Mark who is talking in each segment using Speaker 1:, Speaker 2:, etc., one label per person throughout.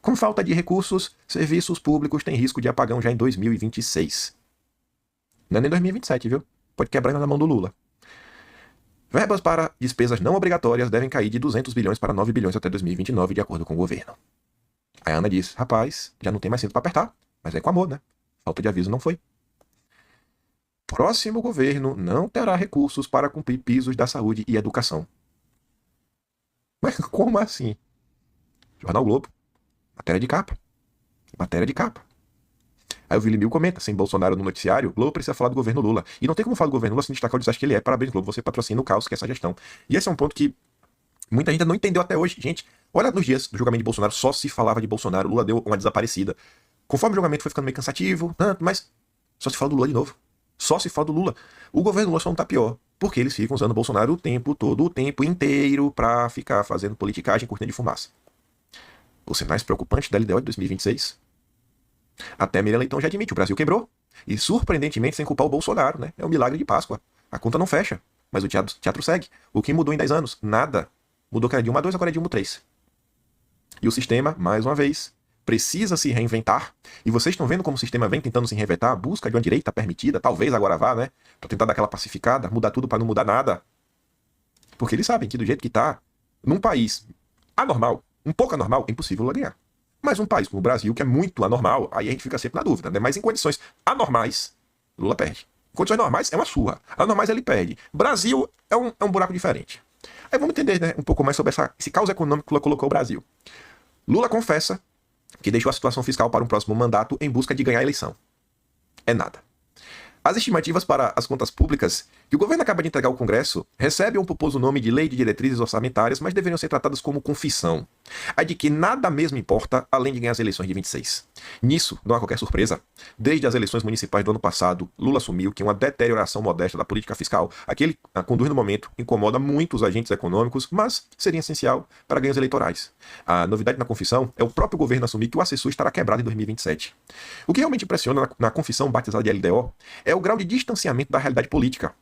Speaker 1: Com falta de recursos, serviços públicos têm risco de apagão já em 2026. Não é nem 2027, viu? Pode quebrar ainda na mão do Lula. Verbas para despesas não obrigatórias devem cair de 200 bilhões para 9 bilhões até 2029, de acordo com o governo. Aí a Ana diz, rapaz, já não tem mais cinto para apertar, mas é com amor, né? Falta de aviso não foi. Próximo governo não terá recursos para cumprir pisos da saúde e educação. Mas como assim? Jornal Globo. Matéria de capa. Matéria de capa. Aí o Vili Mil comenta, sem Bolsonaro no noticiário, Globo precisa falar do governo Lula. E não tem como falar do governo Lula sem destacar o desastre que ele é. Parabéns, Globo, você patrocina o caos que é essa gestão. E esse é um ponto que muita gente não entendeu até hoje. Gente, olha nos dias do julgamento de Bolsonaro, só se falava de Bolsonaro. Lula deu uma desaparecida. Conforme o julgamento foi ficando meio cansativo, mas só se fala do Lula de novo. Só se fala do Lula. O governo Lula só não tá pior. Porque eles ficam usando o Bolsonaro o tempo todo, o tempo inteiro, pra ficar fazendo politicagem, cortina de fumaça. Os sinais preocupantes da LDO de 2026. Até Miriam Leitão já admite, o Brasil quebrou. E surpreendentemente sem culpar o Bolsonaro, né? É um milagre de Páscoa. A conta não fecha, mas o teatro segue. O que mudou em 10 anos? Nada. Mudou que era Dilma 2, agora é Dilma 3. E o sistema, mais uma vez, precisa se reinventar. E vocês estão vendo como o sistema vem tentando se reinventar, a busca de uma direita permitida, talvez agora vá, né? Pra tentar dar aquela pacificada, mudar tudo pra não mudar nada. Porque eles sabem que do jeito que tá, num país anormal, um pouco anormal, é impossível Lula ganhar. Mas um país como o Brasil, que é muito anormal, aí a gente fica sempre na dúvida, né? Mas em condições anormais, Lula perde. Em condições normais, é uma surra. Anormais, ele perde. Brasil é um buraco diferente. Aí vamos entender, né, um pouco mais sobre esse caos econômico que Lula colocou o Brasil. Lula confessa que deixou a situação fiscal para um próximo mandato em busca de ganhar a eleição. É nada. As estimativas para as contas públicas que o governo acaba de entregar ao Congresso recebem um pomposo nome de Lei de Diretrizes Orçamentárias, mas deveriam ser tratadas como confissão. A de que nada mesmo importa além de ganhar as eleições de 26. Nisso, não há qualquer surpresa. Desde as eleições municipais do ano passado, Lula assumiu que uma deterioração modesta da política fiscal, a que ele conduz no momento, incomoda muito os agentes econômicos, mas seria essencial para ganhos eleitorais. A novidade na confissão é o próprio governo assumir que o Acessu estará quebrado em 2027. O que realmente impressiona na confissão batizada de LDO é o grau de distanciamento da realidade política.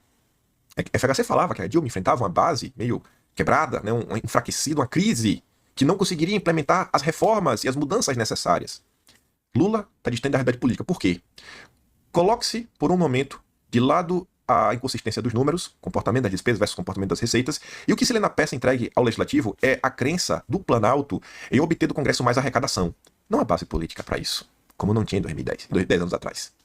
Speaker 1: A FHC falava que a Dilma enfrentava uma base meio quebrada, né, um enfraquecido, uma crise, que não conseguiria implementar as reformas e as mudanças necessárias. Lula está distante da realidade política. Por quê? Coloque-se, por um momento, de lado a inconsistência dos números, comportamento das despesas versus comportamento das receitas, e o que se lê na peça entregue ao Legislativo é a crença do Planalto em obter do Congresso mais arrecadação. Não há base política para isso, como não tinha em 2010, 10 anos atrás.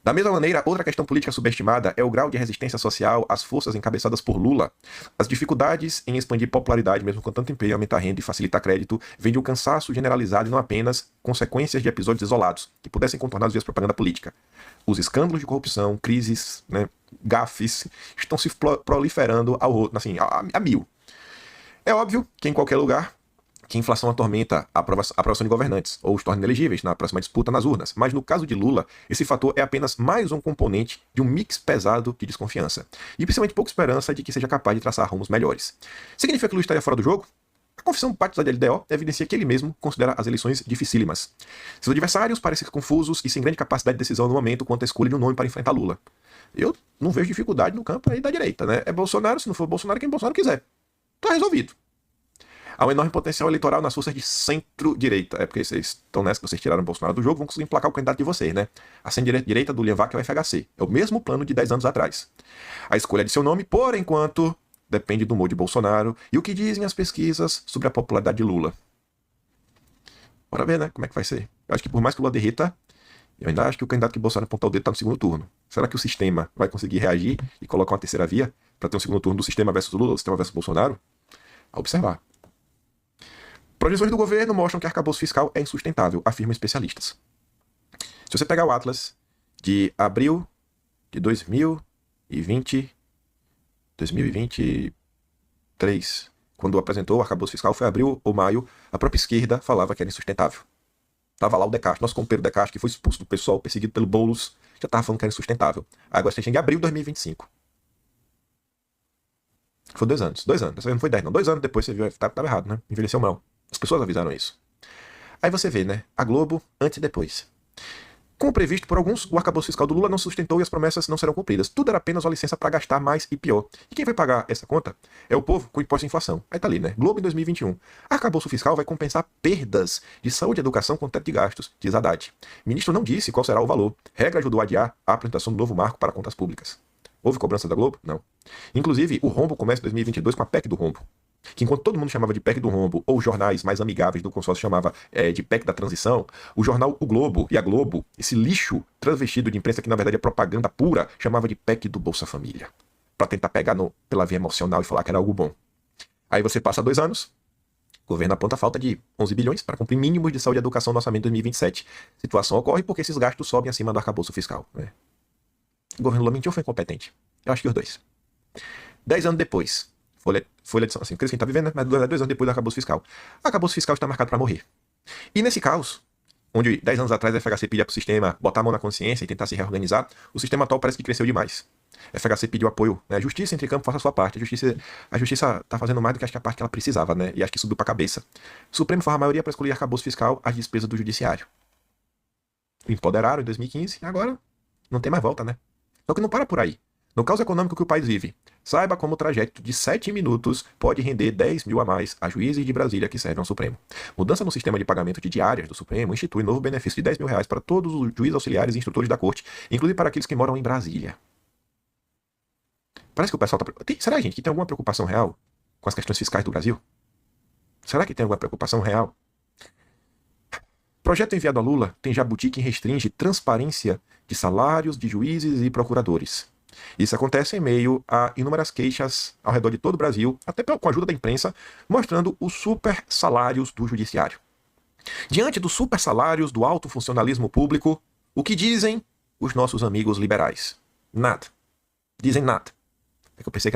Speaker 1: Da mesma maneira, outra questão política subestimada é o grau de resistência social às forças encabeçadas por Lula. As dificuldades em expandir popularidade, mesmo com tanto empenho em aumentar a renda e facilitar crédito, vêm de um cansaço generalizado e não apenas consequências de episódios isolados, que pudessem contornar via propaganda política. Os escândalos de corrupção, crises, né, gafes, estão se proliferando a mil. É óbvio que em qualquer lugar que a inflação atormenta a aprovação de governantes, ou os torna inelegíveis na próxima disputa nas urnas. Mas no caso de Lula, esse fator é apenas mais um componente de um mix pesado de desconfiança. E principalmente pouca esperança de que seja capaz de traçar rumos melhores. Significa que Lula estaria fora do jogo? A confissão batizada de LDO evidencia que ele mesmo considera as eleições dificílimas. Seus adversários parecem confusos e sem grande capacidade de decisão no momento quanto à escolha de um nome para enfrentar Lula. Eu não vejo dificuldade no campo aí da direita, né? É Bolsonaro, se não for Bolsonaro, quem Bolsonaro quiser. Tá resolvido. Há um enorme potencial eleitoral nas forças de centro-direita. É porque vocês estão nessa que vocês tiraram o Bolsonaro do jogo, vão conseguir emplacar o candidato de vocês, né? A centro-direita do Lianvac é o FHC. É o mesmo plano de 10 anos atrás. A escolha de seu nome, por enquanto, depende do humor de Bolsonaro e o que dizem as pesquisas sobre a popularidade de Lula. Bora ver, né? Como é que vai ser. Eu acho que por mais que o Lula derrita, eu ainda acho que o candidato que Bolsonaro apontar o dedo está no segundo turno. Será que o sistema vai conseguir reagir e colocar uma terceira via para ter um segundo turno do sistema versus Lula, do sistema versus Bolsonaro? A observar. Projeções do governo mostram que o arcabouço fiscal é insustentável, afirmam especialistas. Se você pegar o Atlas de abril de 2023, quando apresentou o arcabouço fiscal, foi abril ou maio, a própria esquerda falava que era insustentável. Tava lá o De Castro, nosso companheiro De Castro, que foi expulso do pessoal, perseguido pelo Boulos, já estava falando que era insustentável. Agora você tem de abril de 2025. Foi 2 anos. 2 anos. Dessa vez não foi 10, não. 2 anos depois você viu, estava errado, né? Envelheceu mal. As pessoas avisaram isso. Aí você vê, né? A Globo antes e depois. Como previsto por alguns, o arcabouço fiscal do Lula não sustentou e as promessas não serão cumpridas. Tudo era apenas uma licença para gastar mais e pior. E quem vai pagar essa conta é o povo com imposto de inflação. Aí tá ali, né? Globo em 2021. Arcabouço fiscal vai compensar perdas de saúde e educação com teto de gastos, diz Haddad. O ministro não disse qual será o valor. Regra ajudou a adiar a apresentação do novo marco para contas públicas. Houve cobrança da Globo? Não. Inclusive, o rombo começa em 2022 com a PEC do rombo. Que enquanto todo mundo chamava de PEC do rombo, ou os jornais mais amigáveis do consórcio chamava de PEC da transição, o jornal O Globo e a Globo, esse lixo transvestido de imprensa que na verdade é propaganda pura, chamava de PEC do Bolsa Família. Pra tentar pegar pela via emocional e falar que era algo bom. Aí você passa 2 anos, o governo aponta a falta de 11 bilhões para cumprir mínimos de saúde e educação no orçamento de 2027. Situação ocorre porque esses gastos sobem acima do arcabouço fiscal. Né? O governo Lula mentiu ou foi incompetente? Eu acho que os dois. 10 anos depois, Folha de São assim, crise que a gente tá vivendo, né? Mas 2 anos depois do arcabouço fiscal. O arcabouço fiscal está marcado para morrer. E nesse caos, onde 10 anos atrás a FHC pedia para o sistema botar a mão na consciência e tentar se reorganizar, o sistema atual parece que cresceu demais. A FHC pediu apoio, né? Justiça entre campo, faça a sua parte. A justiça tá fazendo mais do que acho que a parte que ela precisava, né? E acho que subiu pra cabeça. O Supremo foi a maioria para excluir arcabouço fiscal às despesas do judiciário. Empoderaram em 2015 e agora não tem mais volta, né? Só que não para por aí. No caos econômico que o país vive, saiba como o trajeto de 7 minutos pode render 10 mil a mais a juízes de Brasília que servem ao Supremo. Mudança no sistema de pagamento de diárias do Supremo institui novo benefício de 10 mil reais para todos os juízes auxiliares e instrutores da corte, inclusive para aqueles que moram em Brasília. Parece que o pessoal tá... Será, gente, que tem alguma preocupação real com as questões fiscais do Brasil? Será que tem alguma preocupação real? Projeto enviado a Lula tem jabuti que restringe transparência de salários de juízes e procuradores. Isso acontece em meio a inúmeras queixas ao redor de todo o Brasil, até com a ajuda da imprensa, mostrando os super salários do judiciário. Diante dos super salários do alto funcionalismo público, o que dizem os nossos amigos liberais? Nada. Dizem nada. É que eu pensei que